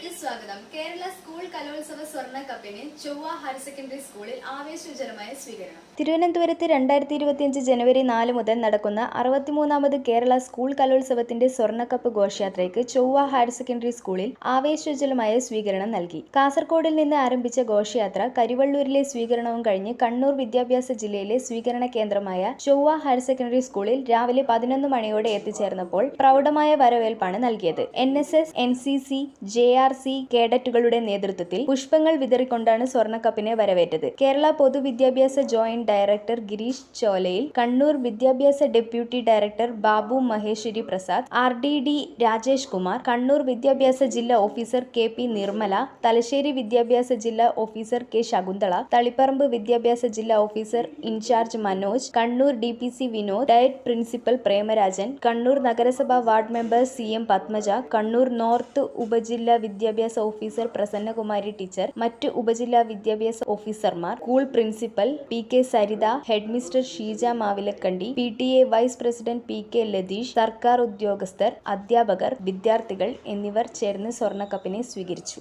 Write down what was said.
വാർത്തകളിലേക്ക് സ്വാഗതം. കേരള സ്കൂൾ കലോത്സവ സ്വർണ്ണ കപ്പിന് ചൊവ്വ ഹയർ സെക്കൻഡറി സ്കൂളിൽ ആവേശോജ്വലമായ സ്വീകരണം. തിരുവനന്തപുരത്ത് 2025 ജനുവരി 4 മുതൽ നടക്കുന്ന 63ാമത് കേരള സ്കൂൾ കലോത്സവത്തിന്റെ സ്വർണ്ണക്കപ്പ് ഘോഷയാത്രയ്ക്ക് ചൊവ്വ ഹയർ സെക്കൻഡറി സ്കൂളിൽ ആവേശോജ്വലമായ സ്വീകരണം നൽകി. കാസർഗോഡിൽ നിന്ന് ആരംഭിച്ച ഘോഷയാത്ര കരിവള്ളൂരിലെ സ്വീകരണവും കഴിഞ്ഞ് കണ്ണൂർ വിദ്യാഭ്യാസ ജില്ലയിലെ സ്വീകരണ കേന്ദ്രമായ ചൊവ്വ ഹയർ സെക്കൻഡറി സ്കൂളിൽ രാവിലെ 11 മണിയോടെ എത്തിച്ചേർന്നപ്പോൾ പ്രൗഢമായ വരവേൽപ്പാണ് നൽകിയത്. NSS, NCC, JRC കേഡറ്റുകളുടെ നേതൃത്വത്തിൽ പുഷ്പങ്ങൾ വിതറിക്കൊണ്ടാണ് സ്വർണ്ണക്കപ്പിനെ വരവേറ്റത്. കേരള പൊതുവിദ്യാഭ്യാസ ജോയിന്റ് ഡയറക്ടർ ഗിരീഷ് ചോലയിൽ, കണ്ണൂർ വിദ്യാഭ്യാസ deputy director Babu Maheshwari Prasad, RDD Rajesh Kumar, Kannur വിദ്യാഭ്യാസ ജില്ലാ ഓഫീസർ KP നിർമ്മല, തലശ്ശേരി വിദ്യാഭ്യാസ ജില്ലാ ഓഫീസർ K ശകുന്തള, തളിപ്പറമ്പ് വിദ്യാഭ്യാസ ജില്ലാ officer in charge Manoj, Kannur DPC Vinod, DIET principal Premarajan, Kannur നഗരസഭ ward member CM Padmaja, Kannur north ഉപജില്ലാ വിദ്യാഭ്യാസ ഓഫീസർ പ്രസന്നകുമാരി ടീച്ചർ, മറ്റ് ഉപജില്ലാ വിദ്യാഭ്യാസ ഓഫീസർമാർ, school principal PK Saritha, headmistress Sheeja Mavilakandi, PTA vice president PK Latheesh, സർക്കാർ ഉദ്യോഗസ്ഥർ, അധ്യാപകർ, വിദ്യാർത്ഥികൾ എന്നിവർ ചേർന്ന് സ്വർണ്ണക്കപ്പിനെ സ്വീകരിച്ചു.